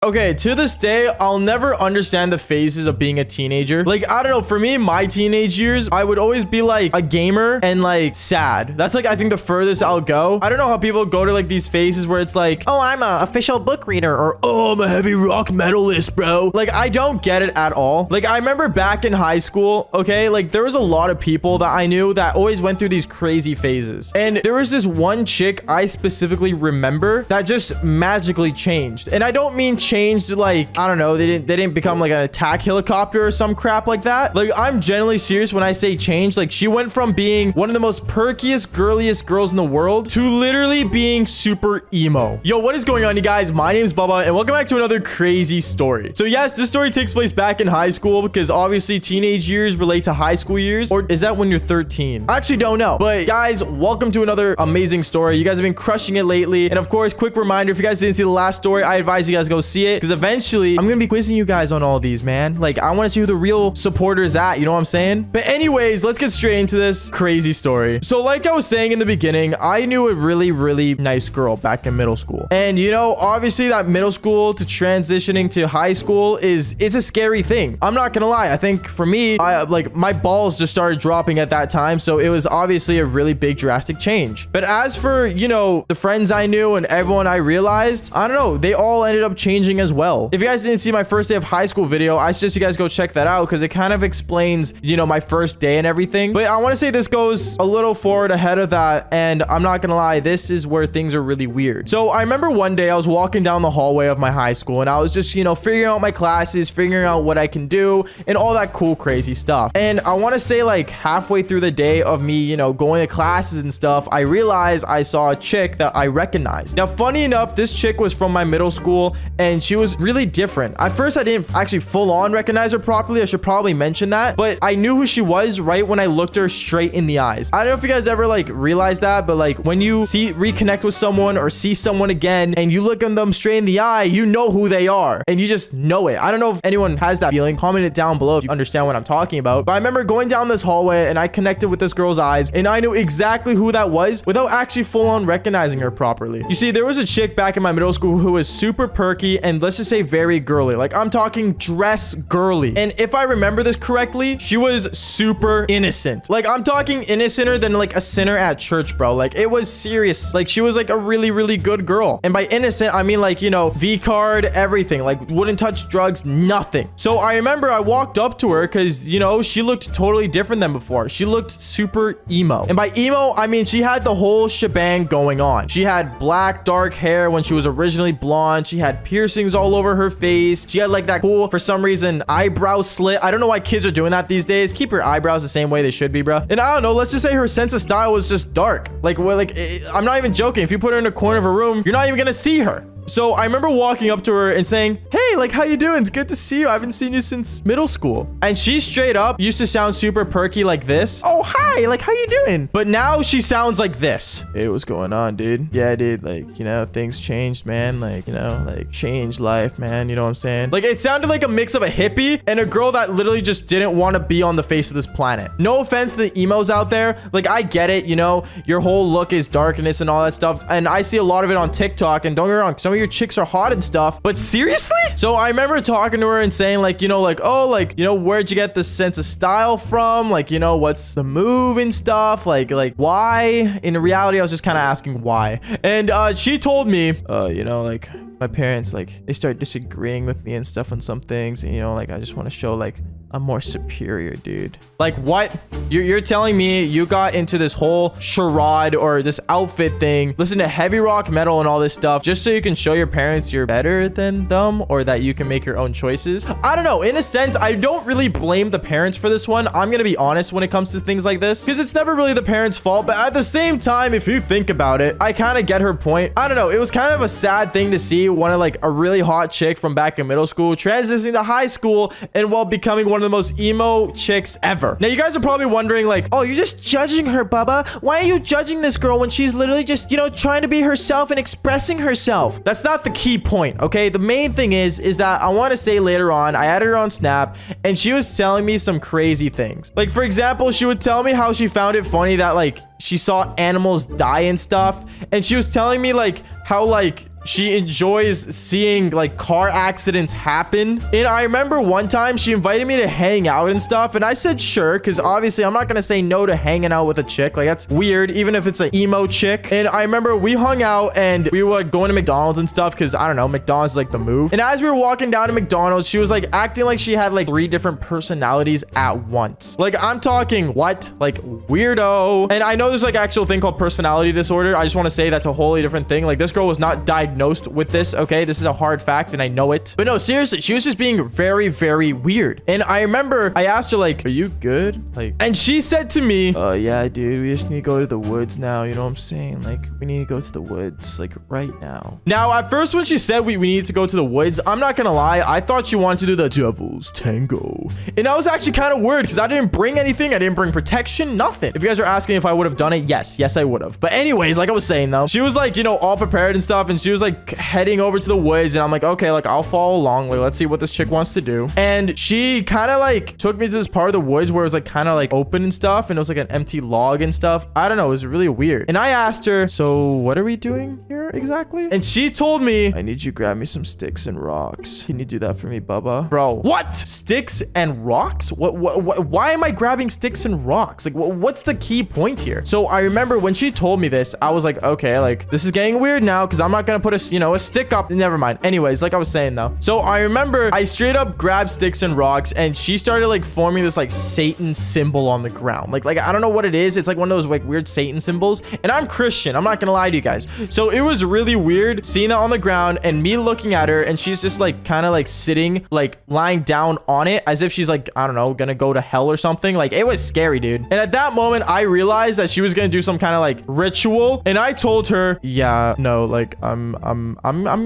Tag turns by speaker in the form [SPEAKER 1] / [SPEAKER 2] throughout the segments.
[SPEAKER 1] Okay, to this day, I'll never understand the phases of being a teenager. Like, I don't know. For me, my teenage years, I would always be like a gamer and like sad. That's like, I think the furthest I'll go. I don't know how people go to like these phases where it's like, oh, I'm a official book reader, or oh, I'm a heavy rock metalist, bro. Like, I don't get it at all. Like, I remember back in high school, okay, like there was a lot of people that I knew that always went through these crazy phases. And there was this one chick I specifically remember that just magically changed. And I don't mean changed like, I don't know, they didn't become like an attack helicopter or some crap like that. Like, I'm genuinely serious when I say change. Like, she went from being one of the most perkiest, girliest girls in the world to literally being super emo. Yo, what is going on, you guys? My name is Bubba, and welcome back to another crazy story. So yes, this story takes place back in high school because obviously teenage years relate to high school years. Or is that when you're 13? I actually don't know. But guys, welcome to another amazing story. You guys have been crushing it lately. And of course, quick reminder, if you guys didn't see the last story, I advise you guys go see it because eventually I'm gonna be quizzing you guys on all these, man. Like, I want to see who the real supporters at, you know what I'm saying? But anyways, let's get straight into this crazy story. So like I was saying in the beginning, I knew a really nice girl back in middle school. And you know, obviously that middle school to transitioning to high school is a scary thing. I'm not gonna lie. I think for me, like my balls just started dropping at that time. So it was obviously a really big drastic change. But as for, you know, the friends I knew and everyone I realized, I don't know, they all ended up changing as well. If you guys didn't see my first day of high school video, I suggest you guys go check that out because it kind of explains, you know, my first day and everything. But I want to say this goes a little forward ahead of that. And I'm not gonna lie, this is where things are really weird. So I remember one day I was walking down the hallway of my high school and I was just, you know, figuring out my classes, figuring out what I can do and all that cool, crazy stuff. And I want to say like halfway through the day of me, you know, going to classes and stuff, I realized I saw a chick that I recognized. Now, funny enough, this chick was from my middle school and she was really different. At first, I didn't actually full on recognize her properly. I should probably mention that, but I knew who she was right when I looked her straight in the eyes. I don't know if you guys ever like realize that, but like when you reconnect with someone or see someone again and you look at them straight in the eye, you know who they are and you just know it. I don't know if anyone has that feeling. Comment it down below if you understand what I'm talking about. But I remember going down this hallway and I connected with this girl's eyes and I knew exactly who that was without actually full on recognizing her properly. You see, there was a chick back in my middle school who was super perky and let's just say very girly. Like, I'm talking dress girly. And if I remember this correctly, she was super innocent. Like, I'm talking innocenter than like a sinner at church, bro. Like, it was serious. Like, she was like a really good girl. And by innocent, I mean like, you know, V card, everything. Like, wouldn't touch drugs, nothing. So I remember I walked up to her because, you know, she looked totally different than before. She looked super emo. And by emo, I mean she had the whole shebang going on. She had black, dark hair when she was originally blonde. She had piercings all over her face. She had like that cool, for some reason, eyebrow slit. I don't know why kids are doing that these days. Keep your eyebrows the same way they should be, bro. And I don't know, let's just say her sense of style was just dark. Like, well, like I'm not even joking. If you put her in a corner of a room, you're not even gonna see her. So I remember walking up to her and saying, hey, like, how you doing? It's good to see you. I haven't seen you since middle school. And she straight up used to sound super perky like this. Oh, hi, like, how you doing? But now she sounds like this. Hey, what's going on, dude? Yeah, dude, like, you know, things changed, man. Like, you know, like, changed life, man. You know what I'm saying? Like, it sounded like a mix of a hippie and a girl that literally just didn't want to be on the face of this planet. No offense to the emos out there. Like, I get it, you know, your whole look is darkness and all that stuff. And I see a lot of it on TikTok. And don't get me wrong, some of your chicks are hot and stuff, but seriously? So I remember talking to her and saying like, you know, like, oh, like, you know, where'd you get this sense of style from? Like, you know, what's the move and stuff? Like why? In reality, I was just kind of asking why. And she told me, you know, like my parents, like they start disagreeing with me and stuff on some things. And, you know, like I just want to show like I'm more superior, dude. Like what? You're telling me you got into this whole charade or this outfit thing, listen to heavy rock metal and all this stuff just so you can show your parents you're better than them or that you can make your own choices? I don't know. In a sense, I don't really blame the parents for this one. I'm gonna be honest when it comes to things like this because it's never really the parents' fault. But at the same time, if you think about it, I kind of get her point. I don't know. It was kind of a sad thing to see one of like a really hot chick from back in middle school transitioning to high school and while becoming one of the most emo chicks ever. Now, you guys are probably wondering like, oh, you're just judging her, Bubba. Why are you judging this girl when she's literally just, you know, trying to be herself and expressing herself? That's not the key point, okay? The main thing is that I want to say later on, I added her on Snap and she was telling me some crazy things. Like, for example, she would tell me how she found it funny that like she saw animals die and stuff. And she was telling me like how like she enjoys seeing like car accidents happen. And I remember one time she invited me to hang out and stuff, and I said sure, because obviously I'm not gonna say no to hanging out with a chick. Like, that's weird, even if it's an emo chick. And I remember we hung out and we were like going to McDonald's and stuff, because I don't know, McDonald's is like the move. And as we were walking down to McDonald's, she was like acting like she had like 3 different personalities at once. Like, I'm talking what? Like, weirdo. And I know there's like actual thing called personality disorder. I just want to say that's a wholly different thing. Like, this girl was not diagnosed with this, okay? This is a hard fact and I know it. But no, seriously, she was just being very, very weird. And I remember I asked her like, are you good? Like, and she said to me, oh yeah, dude, we just need to go to the woods now. You know what I'm saying? Like, we need to go to the woods like right now. Now, at first when she said we needed to go to the woods, I'm not gonna lie, I thought she wanted to do the devil's tango. And I was actually kind of worried because I didn't bring anything. I didn't bring protection, nothing. If you guys are asking if I would have done it, yes, I would have. But anyways, like I was saying though, she was like, you know, all prepared and stuff, and she was like heading over to the woods, and I'm like, okay, like I'll follow along. Like, let's see what this chick wants to do. And she kind of like took me to this part of the woods where it was like kind of like open and stuff, and it was like an empty log and stuff. I don't know, it was really weird. And I asked her, so what are we doing here exactly? And she told me, I need you to grab me some sticks and rocks. Can you do that for me, Bubba? Bro, what? Sticks and rocks? What why am I grabbing sticks and rocks? Like, what's the key point here? So I remember when she told me this, I was like, okay, like this is getting weird now, because I'm not gonna put a stick up. Never mind. Anyways, like I was saying though, so I remember I straight up grabbed sticks and rocks, and she started like forming this like Satan symbol on the ground. Like I don't know what it is. It's like one of those like weird Satan symbols, and I'm Christian, I'm not gonna lie to you guys. So it was really weird seeing that on the ground and me looking at her, and she's just like kind of like sitting, like lying down on it as if she's like, I don't know, gonna go to hell or something. Like, it was scary, dude. And at that moment I realized that she was gonna do some kind of like ritual, and I told her, yeah, no, like I'm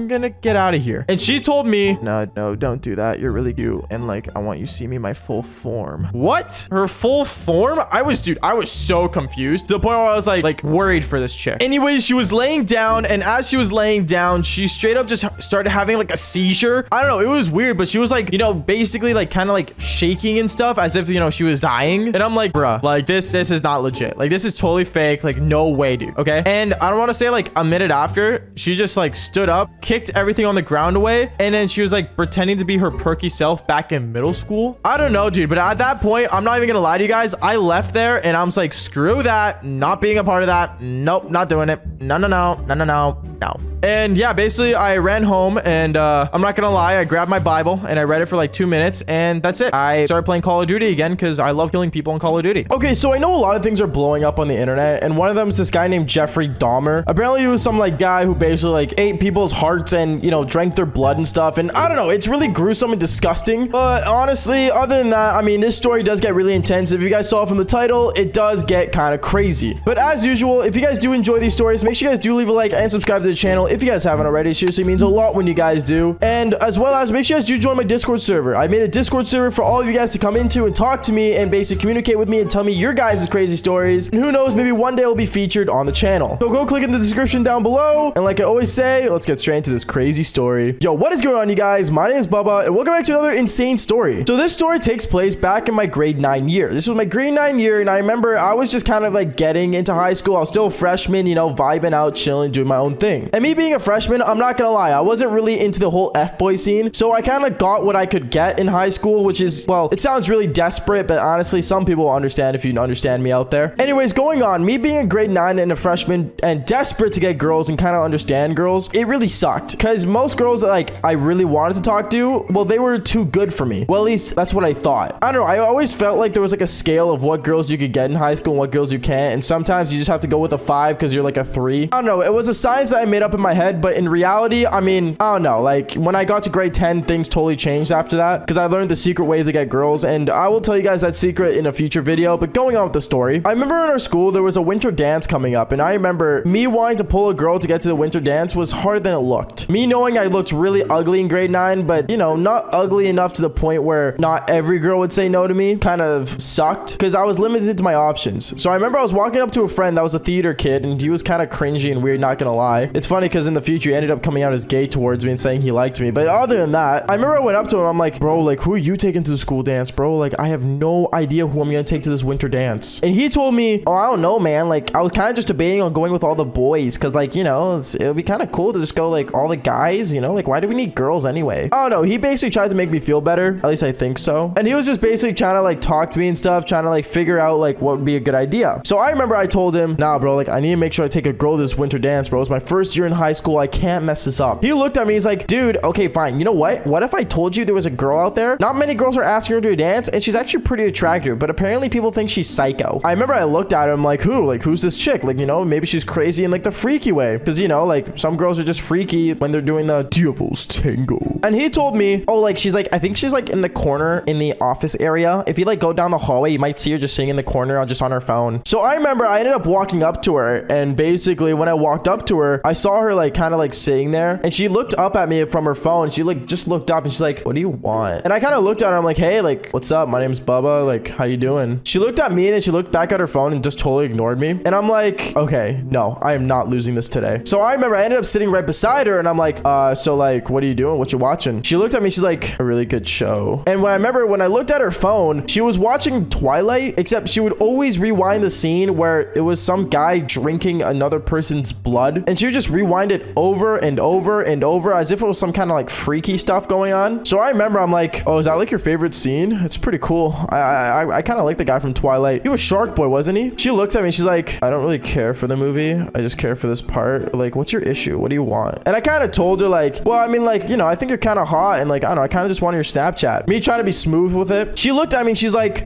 [SPEAKER 1] gonna get out of here. And she told me, no, don't do that, you're really cute, and like I want you to see me my full form. What? Her full form? I was so confused, to the point where I was like worried for this chick. Anyways, she was laying down, and as she was laying down, she straight up just started having like a seizure. I don't know, it was weird, but she was like, you know, basically like kind of like shaking and stuff as if, you know, she was dying. And I'm like, bruh, like this is not legit. Like, this is totally fake. Like, no way, dude. Okay. And I don't want to say like a minute after, she just like stood up, kicked everything on the ground away, and then she was like pretending to be her perky self back in middle school. I don't know, dude, but at that point, I'm not even gonna lie to you guys, I left there and I was like, screw that, not being a part of that. Nope, not doing it. No. And yeah, basically I ran home, and I'm not gonna lie, I grabbed my Bible and I read it for like 2 minutes, and that's it. I started playing Call of Duty again because I love killing people in Call of Duty. Okay, so I know a lot of things are blowing up on the internet, and one of them is this guy named Jeffrey Dahmer. Apparently he was some like guy who basically like ate people's hearts and, you know, drank their blood and stuff. And I don't know, it's really gruesome and disgusting. But honestly, other than that, I mean, this story does get really intense. If you guys saw from the title, it does get kind of crazy. But as usual, if you guys do enjoy these stories, make sure you guys do leave a like and subscribe to the channel if you guys haven't already. Seriously, means a lot when you guys do. And as well as, make sure you guys do join my Discord server. I made a Discord server for all of you guys to come into and talk to me and basically communicate with me and tell me your guys' crazy stories. And who knows, maybe one day it'll be featured on the channel. So go click in the description down below. And like I always say, let's get straight into this crazy story. Yo, what is going on, you guys? My name is Bubba, and welcome back to another insane story. So this story takes place back in my grade 9 year. This was my grade 9 year, and I remember I was just kind of like getting into high school. I was still a freshman, you know, vibing out, chilling, doing my own thing. And me being a freshman, I'm not gonna lie, I wasn't really into the whole F-boy scene. So I kind of got what I could get in high school, which is, well, it sounds really desperate, but honestly, some people will understand if you understand me out there. Anyways, going on, me being a grade 9 and a freshman and desperate to get girls and kind of understand girls, it really sucked. Because most girls that like I really wanted to talk to, well, they were too good for me. Well, at least that's what I thought. I don't know, I always felt like there was like a scale of what girls you could get in high school and what girls you can't. And sometimes you just have to go with a 5 because you're like a 3. I don't know, it was a science that I made up in my head, but in reality, I mean, I don't know, like when I got to grade 10, things totally changed after that because I learned the secret way to get girls, and I will tell you guys that secret in a future video. But going on with the story, I remember in our school there was a winter dance coming up, and I remember me wanting to pull a girl to get to the winter dance was harder than it looked. Me knowing I looked really ugly in grade 9, but you know, not ugly enough to the point where not every girl would say no to me, kind of sucked because I was limited to my options. So I remember I was walking up to a friend that was a theater kid, and he was kind of cringy and weird, not gonna lie. It's funny because because in the future he ended up coming out as gay towards me and saying he liked me. But other than that, I remember I went up to him. I'm like, bro, like, who are you taking to the school dance, bro? Like, I have no idea who I'm gonna take to this winter dance. And he told me, oh, I don't know, man. Like, I was kind of just debating on going with all the boys because, like, you know, it would be kind of cool to just go like all the guys, you know, like, why do we need girls anyway? I don't know. He basically tried to make me feel better. At least I think so. And he was just basically trying to like talk to me and stuff, trying to like figure out like what would be a good idea. So I remember I told him, nah, bro, like, I need to make sure I take a girl to this winter dance, bro. It's my first year in high school. I can't mess this up. He looked at me. He's like, dude, okay, fine. You know what? What if I told you there was a girl out there? Not many girls are asking her to dance, and she's actually pretty attractive, but apparently people think she's psycho. I remember I looked at him like, who? Like, who's this chick? Like, you know, maybe she's crazy in like the freaky way. Because, you know, like some girls are just freaky when they're doing the devil's tango. And he told me, oh, like, she's like, I think she's like in the corner in the office area. If you like go down the hallway, you might see her just sitting in the corner just on her phone. So I remember I ended up walking up to her, and basically when I walked up to her, I saw her like kind of like sitting there, and she looked up at me from her phone. She like just looked up and she's like, what do you want? And I kind of looked at her. I'm like, hey, like, what's up? My name's Bubba. Like, how you doing? She looked at me and then she looked back at her phone and just totally ignored me. And I'm like, okay, no, I am not losing this today. So I remember I ended up sitting right beside her, and I'm like, so like, what are you doing? What you watching? She looked at me. She's like, a really good show. And when I remember when I looked at her phone, she was watching Twilight, except she would always rewind the scene where it was some guy drinking another person's blood, and she would just rewind it over and over and over as if it was some kind of like freaky stuff going on. So I remember I'm like, oh, is that like your favorite scene? It's pretty cool. I kind of like the guy from Twilight. He was Shark Boy, wasn't he? She looks at me. She's like, I don't really care for the movie. I just care for this part. Like, what's your issue? What do you want? And I kind of told her like, well, I mean, like, you know, I think you're kind of hot, and like, I don't know, I kind of just want your Snapchat. Me trying to be smooth with it. She looked at me and she's like,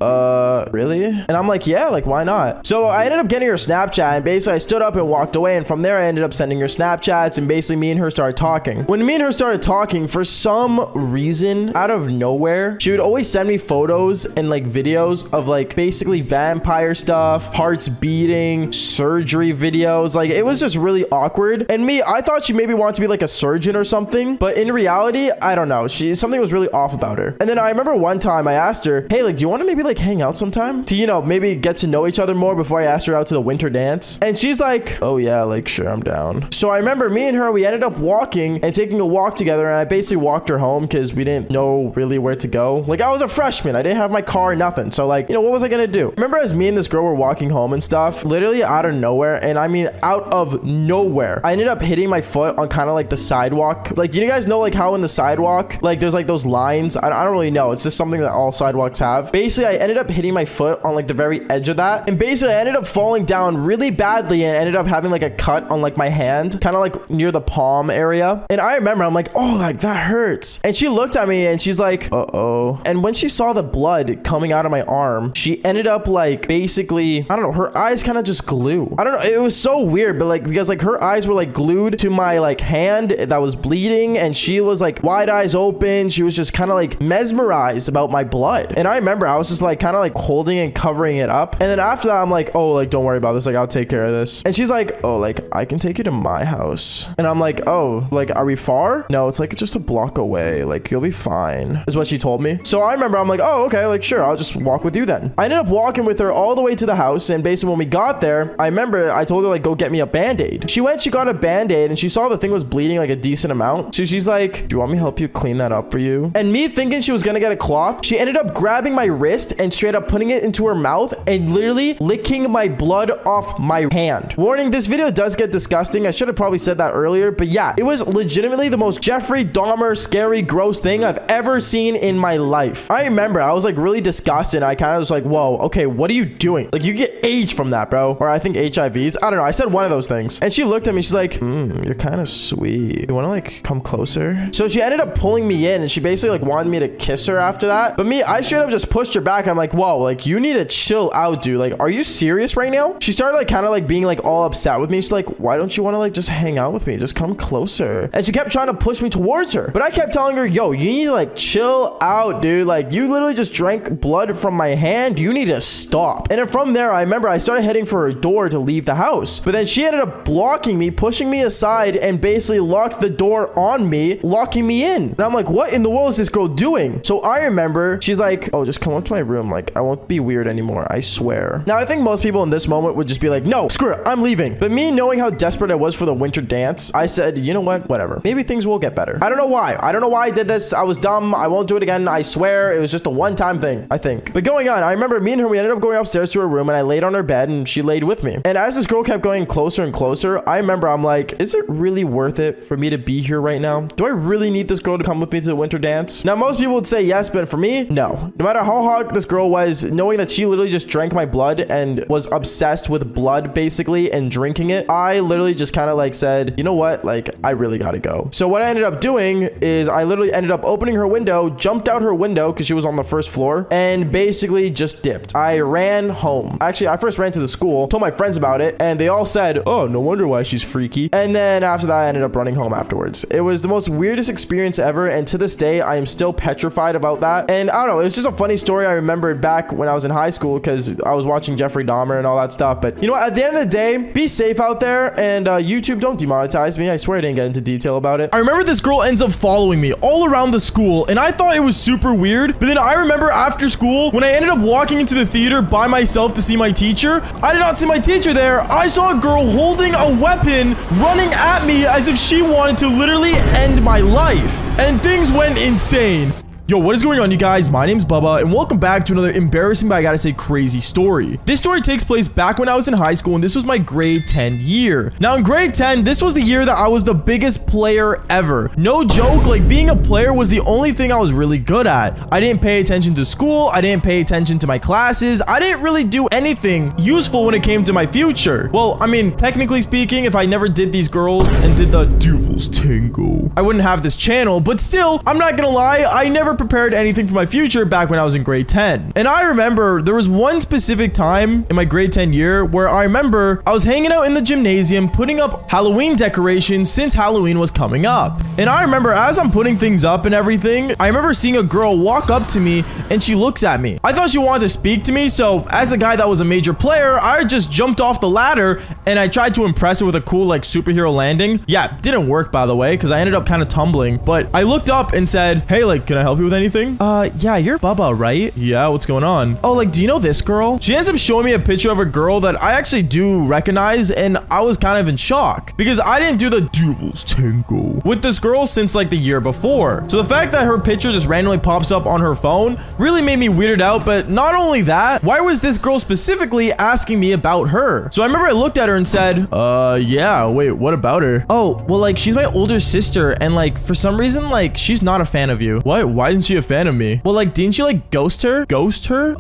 [SPEAKER 1] really? And I'm like, yeah, like, why not? So I ended up getting her Snapchat, and basically I stood up and walked away, and from there I ended up sending her Snapchats, and basically me and her started talking. When me and her started talking, for some reason, out of nowhere, she would always send me photos and like videos of like basically vampire stuff, hearts beating, surgery videos. Like, it was just really awkward. And me, I thought she maybe wanted to be like a surgeon or something, but in reality, I don't know. Something was really off about her. And then I remember one time I asked her, hey, like, do you want to maybe like hang out sometime to, you know, maybe get to know each other more before I asked her out to the winter dance? And she's like, oh yeah, like, sure, I'm down. So I remember me and her, we ended up walking and taking a walk together, and I basically walked her home because we didn't know really where to go. Like, I was a freshman. I didn't have my car or nothing. So like, you know, what was I gonna do? Remember as me and this girl were walking home and stuff, literally out of nowhere, and I mean out of nowhere, I ended up hitting my foot on kind of like the sidewalk. Like, you guys know like how in the sidewalk, like there's like those lines. I don't really know. It's just something that all sidewalks have. Basically, I ended up hitting my foot on like the very edge of that, and basically I ended up falling down really badly and ended up having like a cut on like my hand, kind of like near the palm area. And I remember I'm like, oh, like that hurts. And she looked at me and she's like, uh-oh. And when she saw the blood coming out of my arm, she ended up like basically, I don't know, her eyes kind of just glue. I don't know. It was so weird, but like, because like her eyes were like glued to my like hand that was bleeding, and she was like wide eyes open. She was just kind of like mesmerized about my blood. And I remember I was just like kind of like holding and covering it up. And then after that, I'm like, oh, like, don't worry about this. Like, I'll take care of this. And she's like, oh, like, I can take you to my house. And I'm like, oh, like, are we far? No, it's like just a block away. Like, you'll be fine, is what she told me. So I remember I'm like, oh, okay, like, sure, I'll just walk with you then. I ended up walking with her all the way to the house. And basically when we got there, I remember I told her like, go get me a band-aid. She went, she got a band-aid, and she saw the thing was bleeding like a decent amount. So she's like, do you want me to help you clean that up for you? And me thinking she was gonna get a cloth, she ended up grabbing my wrist and straight up putting it into her mouth and literally licking my blood off my hand. Warning, this video does get disgusting. I should have probably said that earlier, but yeah, it was legitimately the most Jeffrey Dahmer scary gross thing I've ever seen in my life. I remember I was like really disgusted. I kind of was like, whoa, okay, what are you doing? Like, you get AIDS from that, bro. Or I think HIVs. I don't know. I said one of those things. And she looked at me. She's like, you're kind of sweet. You want to like come closer? So she ended up pulling me in, and she basically like wanted me to kiss her after that. But me, I straight up just pushed her back. I'm like, whoa, like, you need to chill out, dude. Like, are you serious right now? She started like kind of like being like all upset with me. She's like, why don't you want to like just hang out with me? Just come closer. And she kept trying to push me towards her. But I kept telling her, yo, you need to like chill out, dude. Like, you literally just drank blood from my hand. You need to stop. And then from there, I remember I started heading for her door to leave the house. But then she ended up blocking me, pushing me aside, and basically locked the door on me, locking me in. And I'm like, what in the world is this girl doing? So I remember she's like, oh, just come up to my room. Like, I won't be weird anymore. I swear. Now, I think most people in this moment would just be like, no, screw it, I'm leaving. But me knowing how desperate I was for the winter winter dance, I said, you know what? Whatever. Maybe things will get better. I don't know why. I don't know why I did this. I was dumb. I won't do it again. I swear it was just a one-time thing, I think. But going on, I remember me and her, we ended up going upstairs to her room and I laid on her bed and she laid with me. And as this girl kept going closer and closer, I remember I'm like, is it really worth it for me to be here right now? Do I really need this girl to come with me to the winter dance? Now, most people would say yes, but for me, no. No matter how hot this girl was, knowing that she literally just drank my blood and was obsessed with blood basically and drinking it, I literally just kind of like said, you know what? Like, I really gotta go. So what I ended up doing is I literally ended up opening her window, jumped out her window because she was on the first floor, and basically just dipped. I ran home. Actually, I first ran to the school, told my friends about it, and they all said, oh, no wonder why she's freaky. And then after that, I ended up running home afterwards. It was the most weirdest experience ever, and to this day, I am still petrified about that. And I don't know, it's just a funny story I remembered back when I was in high school because I was watching Jeffrey Dahmer and all that stuff. But you know what? At the end of the day, be safe out there, and YouTube, don't demonetize me. I swear I didn't get into detail about it. I remember this girl ends up following me all around the school, and I thought it was super weird. But then I remember after school, when I ended up walking into the theater by myself to see my teacher, I did not see my teacher there. I saw a girl holding a weapon running at me as if she wanted to literally end my life. And things went insane. Yo, what is going on, you guys? My name's Bubba, and welcome back to another embarrassing, but I gotta say, crazy story. This story takes place back when I was in high school, and this was my grade 10 year. Now, in grade 10, this was the year that I was the biggest player ever. No joke, like, being a player was the only thing I was really good at. I didn't pay attention to school. I didn't pay attention to my classes. I didn't really do anything useful when it came to my future. Well, I mean, technically speaking, if I never did these girls and did the Devil's Tango, I wouldn't have this channel, but still, I'm not gonna lie, I never prepared anything for my future back when I was in grade 10. And I remember there was one specific time in my grade 10 year where I remember I was hanging out in the gymnasium putting up Halloween decorations since Halloween was coming up. And I remember as I'm putting things up and everything, I remember seeing a girl walk up to me and she looks at me. I thought she wanted to speak to me, so as a guy that was a major player, I just jumped off the ladder and I tried to impress her with a cool like superhero landing. Yeah, didn't work, by the way, because I ended up kind of tumbling, but I looked up and said, hey, like, can I help you with anything? Yeah, you're Bubba, right? Yeah, what's going on? Oh, like, do you know this girl? She ends up showing me a picture of a girl that I actually do recognize, and I was kind of in shock because I didn't do the Devil's Tango with this girl since like the year before. So the fact that her picture just randomly pops up on her phone really made me weirded out. But not only that, why was this girl specifically asking me about her? So I remember I looked at her and said, yeah, wait, what about her? Oh, well, like, she's my older sister, and like, for some reason, like, she's not a fan of you. What? Why isn't she a fan of me? Well, like, didn't you like ghost her? Ghost her?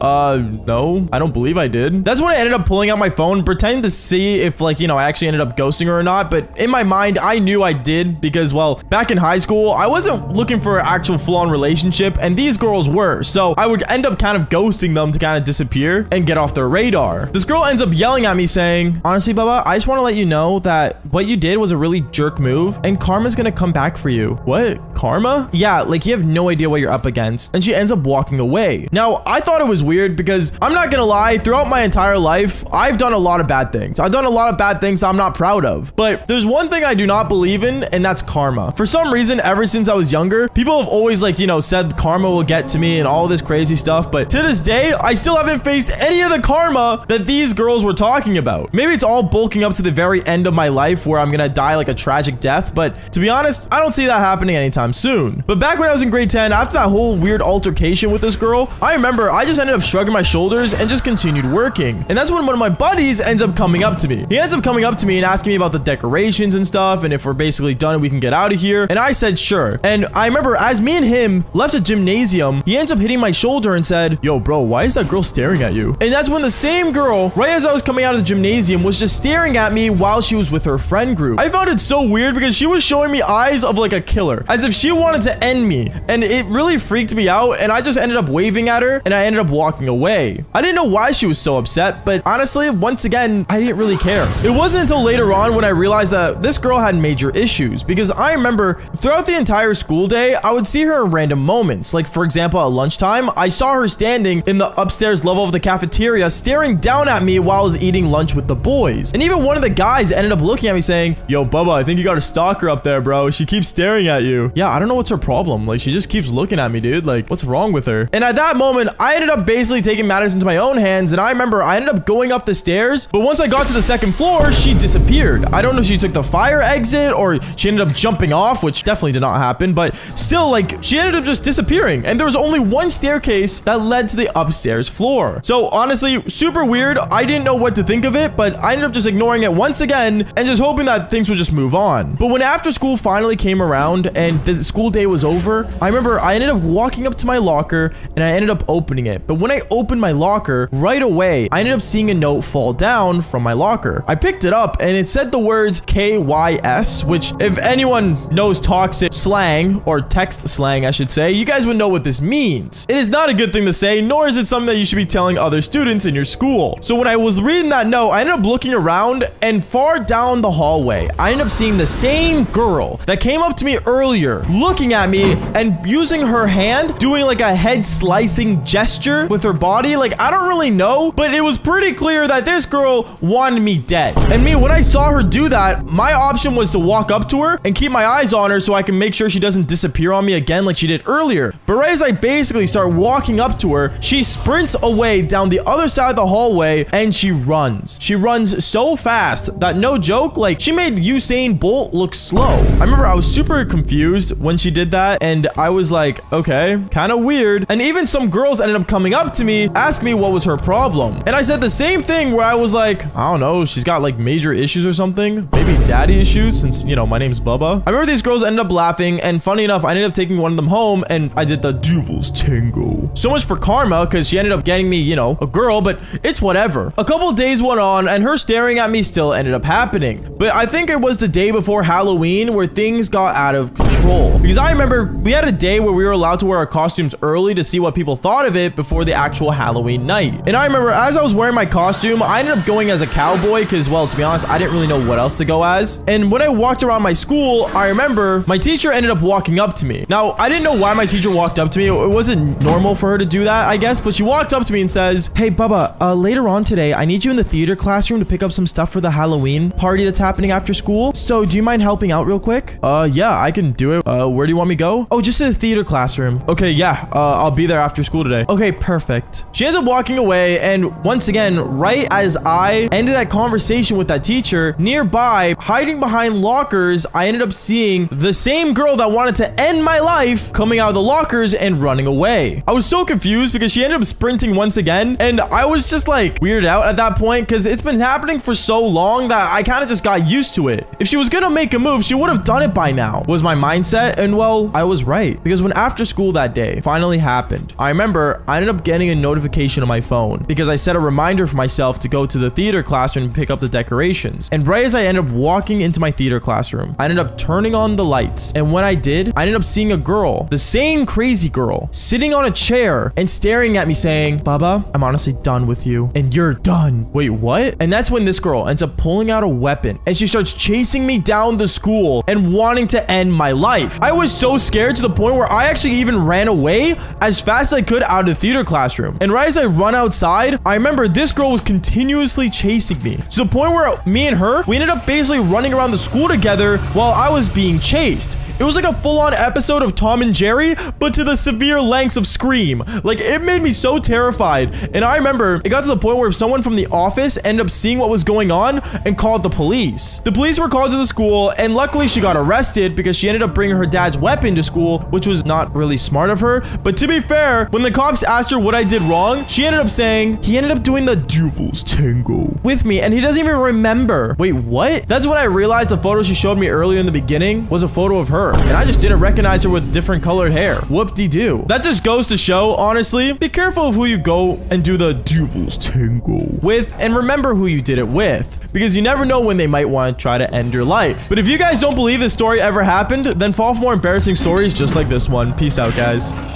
[SPEAKER 1] No, I don't believe I did. That's when I ended up pulling out my phone, pretending to see if, like, you know, I actually ended up ghosting her or not. But in my mind, I knew I did because, well, back in high school, I wasn't looking for an actual full-on relationship, and these girls were. So I would end up kind of ghosting them to kind of disappear and get off their radar. This girl ends up yelling at me saying, honestly, Bubba, I just want to let you know that what you did was a really jerk move, and karma's gonna come back for you. What? Karma? Yeah, like, you have no idea what you're up against. And she ends up walking away. Now, I thought it was weird because I'm not gonna lie, throughout my entire life, I've done a lot of bad things. I've done a lot of bad things that I'm not proud of. But there's one thing I do not believe in, and that's karma. For some reason, ever since I was younger, people have always, like, you know, said karma will get to me and all this crazy stuff. But to this day, I still haven't faced any of the karma that these girls were talking about. Maybe it's all bulking up to the very end of my life where I'm gonna die like a tragic death. But to be honest, I don't see that happening anytime soon. But back when I was in grade 10, after that whole weird altercation with this girl, I remember I just ended up shrugging my shoulders and just continued working. And that's when one of my buddies ends up coming up to me. He ends up coming up to me and asking me about the decorations and stuff, and if we're basically done, we can get out of here. And I said, sure. And I remember as me and him left the gymnasium, he ends up hitting my shoulder and said, yo, bro, why is that girl staring at you? And that's when the same girl, right as I was coming out of the gymnasium, was just staring at me while she was with her friend group. I found it so weird because she was showing me eyes of like a killer, as if she wanted to end me. And it really freaked me out, and I just ended up waving at her and I ended up walking away. I didn't know why she was so upset, but honestly, once again, I didn't really care. It wasn't until later on when I realized that this girl had major issues, because I remember remember throughout the entire school day, I would see her in random moments. Like, for example, at lunchtime, I saw her standing in the upstairs level of the cafeteria, staring down at me while I was eating lunch with the boys. And even one of the guys ended up looking at me saying, "Yo, Bubba, I think you got a stalker up there, bro. She keeps staring at you." Yeah, I don't know what's her problem. Like, she just keeps looking at me, dude. Like, what's wrong with her? And at that moment, I ended up basically taking matters into my own hands. And I remember I ended up going up the stairs, but once I got to the second floor, she disappeared. I don't know if she took the fire exit or she ended up jumping off, which definitely did not happen, but still, like, she ended up just disappearing. And there was only one staircase that led to the upstairs floor. So honestly, super weird. I didn't know what to think of it, but I ended up just ignoring it once again and just hoping that things would just move on. But when after school finally came around and the school day was over, I remember I ended up walking up to my locker and I ended up opening it. But when I opened my locker, right away, I ended up seeing a note fall down from my locker. I picked it up and it said the words KYS, which if anyone knows toxic slang or text slang, I should say, you guys would know what this means. It is not a good thing to say, nor is it something that you should be telling other students in your school. So when I was reading that note, I ended up looking around and far down the hallway, I ended up seeing the same girl that came up to me earlier, looking at me and using her hand, doing like a head slicing gesture with her body. Like, I don't really know, but it was pretty clear that this girl wanted me dead. And me, when I saw her do that, my option was to walk up to her and keep my eyes on her so I can make sure she doesn't disappear on me again like she did earlier. But right as I basically start walking up to her, she sprints away down the other side of the hallway and she runs. She runs so fast that, no joke, like, she made Usain Bolt look slow. I remember I was super confused when she did that and I was like, okay, kind of weird. And even some girls ended up coming up to me, asking me what was her problem. And I said the same thing where I was like, I don't know, she's got like major issues or something. Maybe daddy issues since, you know, my name's Bubba. I remember these girls ended up laughing and funny enough, I ended up taking one of them home and I did the Devil's Tango. So much for karma because she ended up getting me, you know, a girl, but it's whatever. A couple of days went on and her staring at me still ended up happening. But I think it was the day before Halloween where things got out of control. Because I remember we had a day where we were allowed to wear our costumes early to see what people thought of it before the actual Halloween night. And I remember as I was wearing my costume, I ended up going as a cowboy because, well, to be honest, I didn't really know what else to go as. And when I walked around my school, I remember my teacher ended up walking up to me. Now, I didn't know why my teacher walked up to me. It wasn't normal for her to do that, I guess, but she walked up to me and says, "Hey, Bubba, later on today, I need you in the theater classroom to pick up some stuff for the Halloween party that's happening after school. So do you mind helping out real quick?" Yeah, I can do it. Where do you want me to go? "Oh, just to the theater classroom." "Okay, yeah, I'll be there after school today." "Okay, perfect." She ends up walking away, and once again, right as I ended that conversation with that teacher, nearby, hiding behind lockers, I ended up seeing the same girl that wanted to end my life coming out of the lockers and running away. I was so confused because she ended up sprinting once again, and I was just like weirded out at that point because it's been happening for so long that I kind of just got used to it. If she was gonna make a move, she would have done it by now, was my mindset. And well, I was right, because when after school that day finally happened, I remember I ended up getting a notification on my phone because I set a reminder for myself to go to the theater classroom and pick up the decorations. And right as I ended up walking into my theater classroom, I ended up turning on the lights, and when I did, I ended up seeing a girl, the same crazy girl, sitting on a chair and staring at me saying, "Bubba, I'm honestly done with you and you're done." Wait, what? And that's when this girl ends up pulling out a weapon and she starts chasing me down the school and wanting to end my life. I was so scared to the point where I actually even ran away as fast as I could out of the theater classroom. And right as I run outside, I remember this girl was continuously chasing me to the point where me and her, we ended up basically running around the school together while I was being chased. It was like a full-on episode of Tom and Jerry, but to the severe lengths of Scream. Like, it made me so terrified. And I remember it got to the point where someone from the office ended up seeing what was going on and called the police. The police were called to the school, and luckily she got arrested because she ended up bringing her dad's weapon to school, which was not really smart of her. But to be fair, when the cops asked her what I did wrong, she ended up saying he ended up doing the Devil's Tango with me, and he doesn't even remember. Wait, what? That's when I realized the photo she showed me earlier in the beginning was a photo of her. And I just didn't recognize her with different colored hair. Whoop-de-doo. That just goes to show, honestly, be careful of who you go and do the Devil's Tango with, and remember who you did it with, because you never know when they might want to try to end your life. But if you guys don't believe this story ever happened, then fall for more embarrassing stories just like this one. Peace out, guys.